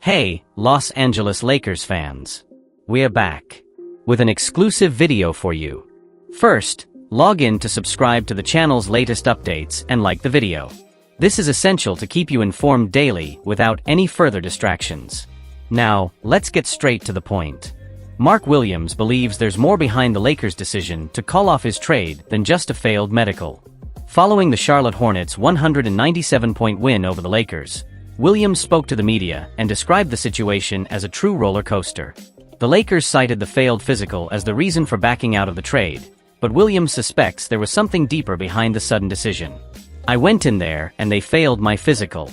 Hey, Los Angeles Lakers fans. We're back with an exclusive video for you. First, log in to subscribe to the channel's latest updates and like the video. This is essential to keep you informed daily without any further distractions. Now, let's get straight to the point. Mark Williams believes there's more behind the Lakers' decision to call off his trade than just a failed medical. Following the Charlotte Hornets' 197-point win over the Lakers, Williams spoke to the media and described the situation as a true roller coaster. The Lakers cited the failed physical as the reason for backing out of the trade, but Williams suspects there was something deeper behind the sudden decision. "I went in there and they failed my physical.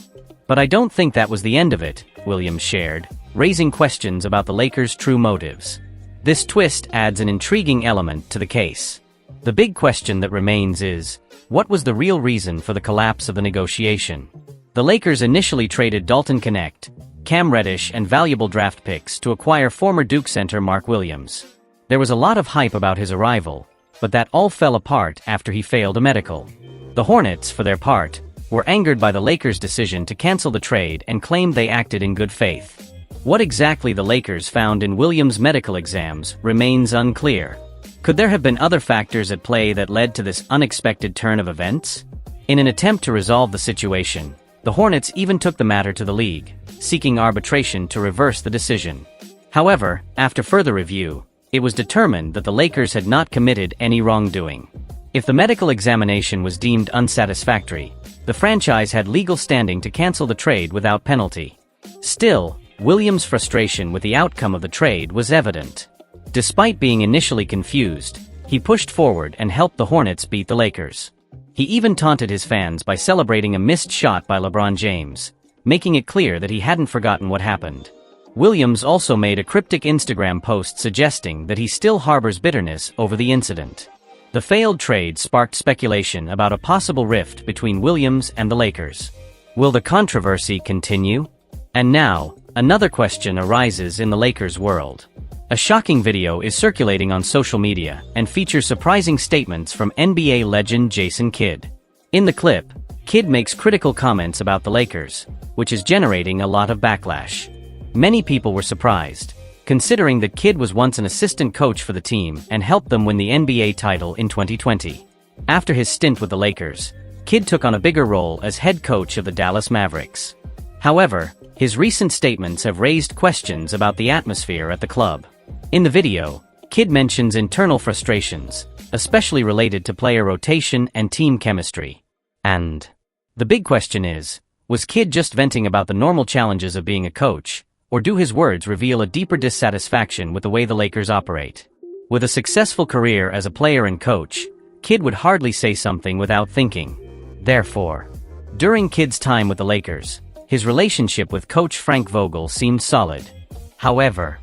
But I don't think that was the end of it," Williams shared, raising questions about the Lakers' true motives. This twist adds an intriguing element to the case. The big question that remains is, what was the real reason for the collapse of the negotiation? The Lakers initially traded Dalton Knecht, Cam Reddish and valuable draft picks to acquire former Duke center Mark Williams. There was a lot of hype about his arrival, but that all fell apart after he failed a medical. The Hornets, for their part, were angered by the Lakers' decision to cancel the trade and claimed they acted in good faith. What exactly the Lakers found in Williams' medical exams remains unclear. Could there have been other factors at play that led to this unexpected turn of events? In an attempt to resolve the situation, the Hornets even took the matter to the league, seeking arbitration to reverse the decision. However, after further review, it was determined that the Lakers had not committed any wrongdoing. If the medical examination was deemed unsatisfactory, the franchise had legal standing to cancel the trade without penalty. Still, Williams' frustration with the outcome of the trade was evident. Despite being initially confused, he pushed forward and helped the Hornets beat the Lakers. He even taunted his fans by celebrating a missed shot by LeBron James, making it clear that he hadn't forgotten what happened. Williams also made a cryptic Instagram post suggesting that he still harbors bitterness over the incident. The failed trade sparked speculation about a possible rift between Williams and the Lakers. Will the controversy continue? And now, another question arises in the Lakers world. A shocking video is circulating on social media and features surprising statements from NBA legend Jason Kidd. In the clip, Kidd makes critical comments about the Lakers, which is generating a lot of backlash. Many people were surprised, considering that Kidd was once an assistant coach for the team and helped them win the NBA title in 2020. After his stint with the Lakers, Kidd took on a bigger role as head coach of the Dallas Mavericks. However, his recent statements have raised questions about the atmosphere at the club. In the video, Kidd mentions internal frustrations, especially related to player rotation and team chemistry. And the big question is, was Kidd just venting about the normal challenges of being a coach, or do his words reveal a deeper dissatisfaction with the way the Lakers operate? With a successful career as a player and coach, Kidd would hardly say something without thinking. Therefore, during Kidd's time with the Lakers, his relationship with coach Frank Vogel seemed solid. However,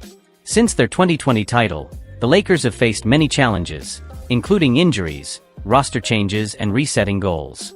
since their 2020 title, the Lakers have faced many challenges, including injuries, roster changes and resetting goals.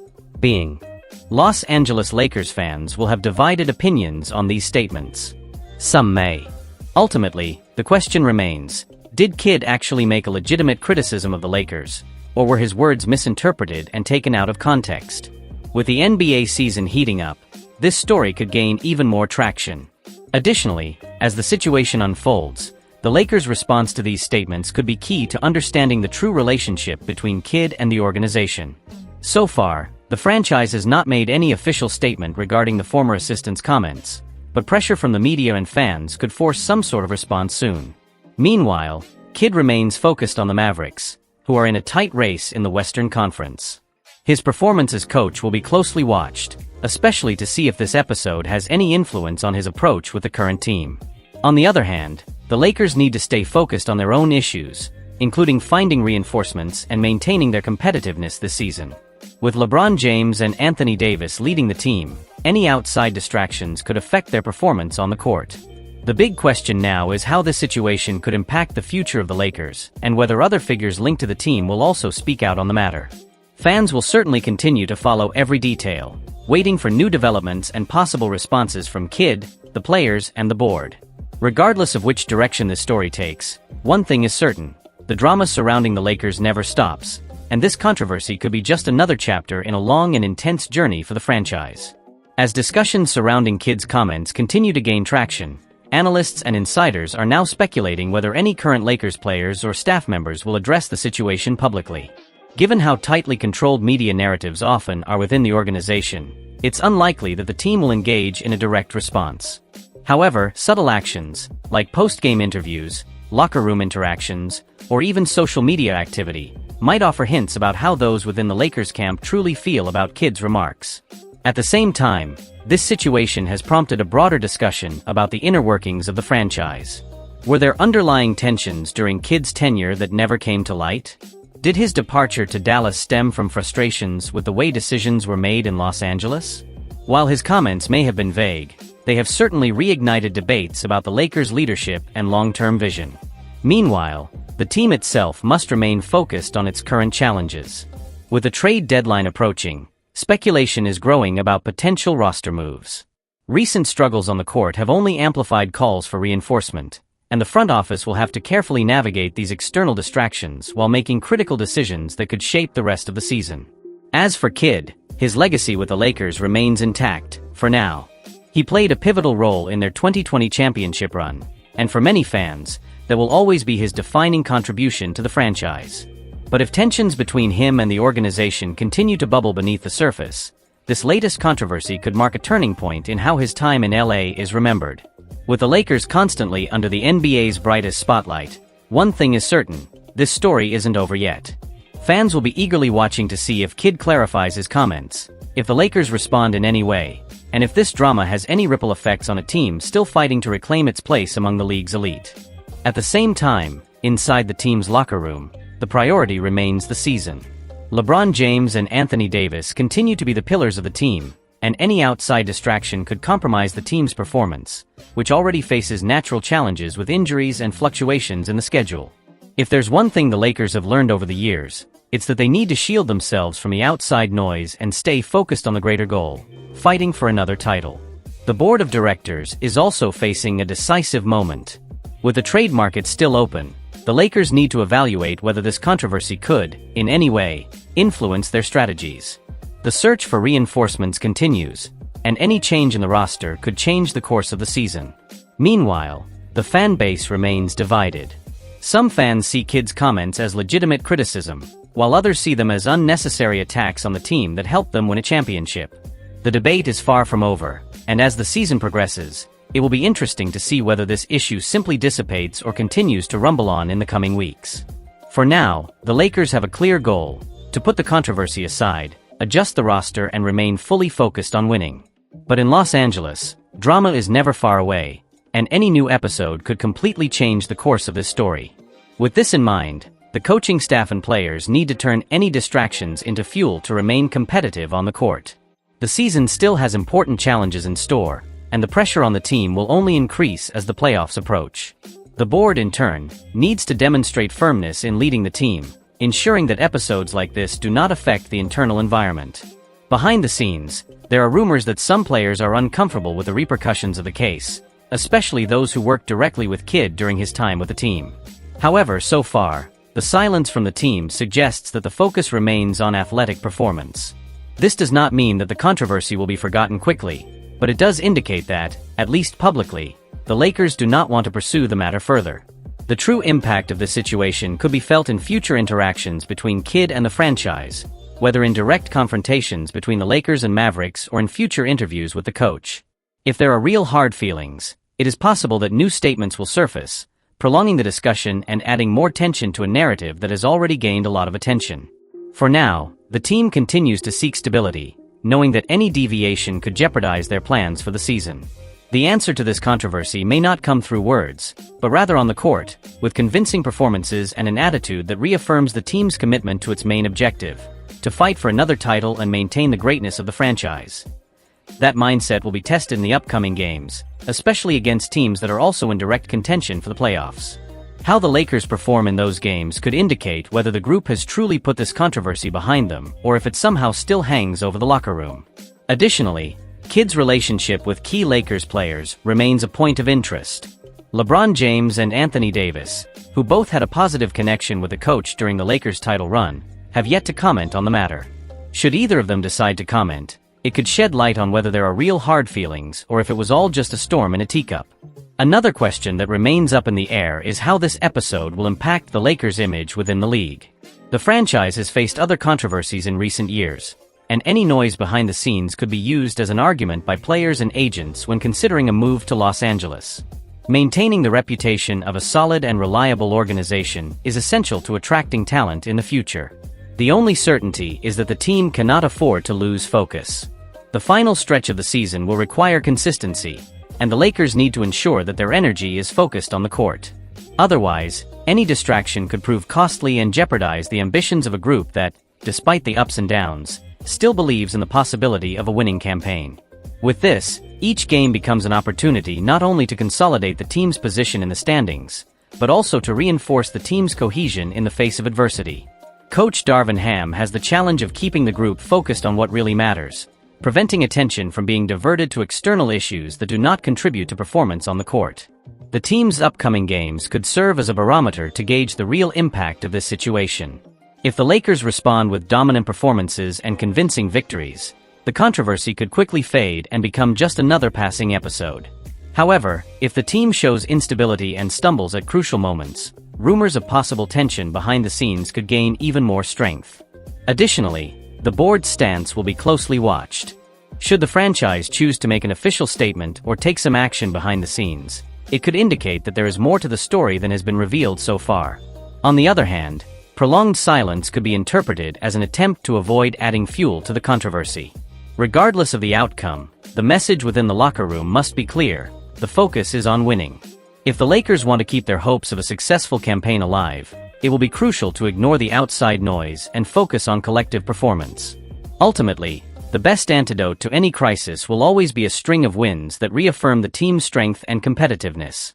Los Angeles Lakers fans will have divided opinions on these statements. Some may. Ultimately, the question remains, did Kidd actually make a legitimate criticism of the Lakers, or were his words misinterpreted and taken out of context? With the NBA season heating up, this story could gain even more traction. Additionally, as the situation unfolds, the Lakers' response to these statements could be key to understanding the true relationship between Kidd and the organization. So far, the franchise has not made any official statement regarding the former assistant's comments, but pressure from the media and fans could force some sort of response soon. Meanwhile, Kidd remains focused on the Mavericks, who are in a tight race in the Western Conference. His performance as coach will be closely watched, especially to see if this episode has any influence on his approach with the current team. On the other hand, the Lakers need to stay focused on their own issues, including finding reinforcements and maintaining their competitiveness this season. With LeBron James and Anthony Davis leading the team, any outside distractions could affect their performance on the court. The big question now is how this situation could impact the future of the Lakers, and whether other figures linked to the team will also speak out on the matter. Fans will certainly continue to follow every detail, waiting for new developments and possible responses from Kidd, the players, and the board. Regardless of which direction this story takes, one thing is certain: the drama surrounding the Lakers never stops, and this controversy could be just another chapter in a long and intense journey for the franchise. As discussions surrounding KIDD's comments continue to gain traction, analysts and insiders are now speculating whether any current Lakers players or staff members will address the situation publicly. Given how tightly controlled media narratives often are within the organization, it's unlikely that the team will engage in a direct response. However, subtle actions, like post-game interviews, locker room interactions, or even social media activity, might offer hints about how those within the Lakers camp truly feel about KIDD's remarks. At the same time, this situation has prompted a broader discussion about the inner workings of the franchise. Were there underlying tensions during KIDD's tenure that never came to light? Did his departure to Dallas stem from frustrations with the way decisions were made in Los Angeles? While his comments may have been vague, they have certainly reignited debates about the Lakers' leadership and long-term vision. Meanwhile, the team itself must remain focused on its current challenges. With the trade deadline approaching, speculation is growing about potential roster moves. Recent struggles on the court have only amplified calls for reinforcement, and the front office will have to carefully navigate these external distractions while making critical decisions that could shape the rest of the season. As for KIDD, his legacy with the Lakers remains intact, for now. He played a pivotal role in their 2020 championship run, and for many fans, that will always be his defining contribution to the franchise. But if tensions between him and the organization continue to bubble beneath the surface, this latest controversy could mark a turning point in how his time in LA is remembered. With the Lakers constantly under the NBA's brightest spotlight, one thing is certain, this story isn't over yet. Fans will be eagerly watching to see if KIDD clarifies his comments, if the Lakers respond in any way, and if this drama has any ripple effects on a team still fighting to reclaim its place among the league's elite. At the same time, inside the team's locker room, the priority remains the season. LeBron James and Anthony Davis continue to be the pillars of the team, and any outside distraction could compromise the team's performance, which already faces natural challenges with injuries and fluctuations in the schedule. If there's one thing the Lakers have learned over the years, it's that they need to shield themselves from the outside noise and stay focused on the greater goal, fighting for another title. The board of directors is also facing a decisive moment. With the trade market still open, the Lakers need to evaluate whether this controversy could, in any way, influence their strategies. The search for reinforcements continues, and any change in the roster could change the course of the season. Meanwhile, the fan base remains divided. Some fans see KIDD's comments as legitimate criticism, while others see them as unnecessary attacks on the team that helped them win a championship. The debate is far from over, and as the season progresses, it will be interesting to see whether this issue simply dissipates or continues to rumble on in the coming weeks. For now, the Lakers have a clear goal: to put the controversy aside, adjust the roster and remain fully focused on winning. But in Los Angeles, drama is never far away, and any new episode could completely change the course of this story. With this in mind, the coaching staff and players need to turn any distractions into fuel to remain competitive on the court. The season still has important challenges in store, and the pressure on the team will only increase as the playoffs approach. The board, in turn, needs to demonstrate firmness in leading the team, ensuring that episodes like this do not affect the internal environment. Behind the scenes, there are rumors that some players are uncomfortable with the repercussions of the case, especially those who worked directly with KIDD during his time with the team. However, so far, the silence from the team suggests that the focus remains on athletic performance. This does not mean that the controversy will be forgotten quickly, but it does indicate that, at least publicly, the Lakers do not want to pursue the matter further. The true impact of this situation could be felt in future interactions between KIDD and the franchise, whether in direct confrontations between the Lakers and Mavericks or in future interviews with the coach. If there are real hard feelings, it is possible that new statements will surface, prolonging the discussion and adding more tension to a narrative that has already gained a lot of attention. For now, the team continues to seek stability, knowing that any deviation could jeopardize their plans for the season. The answer to this controversy may not come through words, but rather on the court, with convincing performances and an attitude that reaffirms the team's commitment to its main objective: to fight for another title and maintain the greatness of the franchise. That mindset will be tested in the upcoming games, especially against teams that are also in direct contention for the playoffs. How the Lakers perform in those games could indicate whether the group has truly put this controversy behind them or if it somehow still hangs over the locker room. Additionally, KIDD's relationship with key Lakers players remains a point of interest. LeBron James and Anthony Davis, who both had a positive connection with the coach during the Lakers' title run, have yet to comment on the matter. Should either of them decide to comment, It could shed light on whether there are real hard feelings or if it was all just a storm in a teacup. Another question that remains up in the air is how this episode will impact the Lakers' image within the league. The franchise has faced other controversies in recent years, and any noise behind the scenes could be used as an argument by players and agents when considering a move to Los Angeles. Maintaining the reputation of a solid and reliable organization is essential to attracting talent in the future. The only certainty is that the team cannot afford to lose focus. The final stretch of the season will require consistency, and the Lakers need to ensure that their energy is focused on the court. Otherwise, any distraction could prove costly and jeopardize the ambitions of a group that, despite the ups and downs, still believes in the possibility of a winning campaign. With this, each game becomes an opportunity not only to consolidate the team's position in the standings, but also to reinforce the team's cohesion in the face of adversity. Coach Darvin Ham has the challenge of keeping the group focused on what really matters, preventing attention from being diverted to external issues that do not contribute to performance on the court. The team's upcoming games could serve as a barometer to gauge the real impact of this situation. If the Lakers respond with dominant performances and convincing victories, the controversy could quickly fade and become just another passing episode. However, if the team shows instability and stumbles at crucial moments, rumors of possible tension behind the scenes could gain even more strength. Additionally, the board's stance will be closely watched. Should the franchise choose to make an official statement or take some action behind the scenes, it could indicate that there is more to the story than has been revealed so far. On the other hand, prolonged silence could be interpreted as an attempt to avoid adding fuel to the controversy. Regardless of the outcome, the message within the locker room must be clear: the focus is on winning. If the Lakers want to keep their hopes of a successful campaign alive, it will be crucial to ignore the outside noise and focus on collective performance. Ultimately, the best antidote to any crisis will always be a string of wins that reaffirm the team's strength and competitiveness.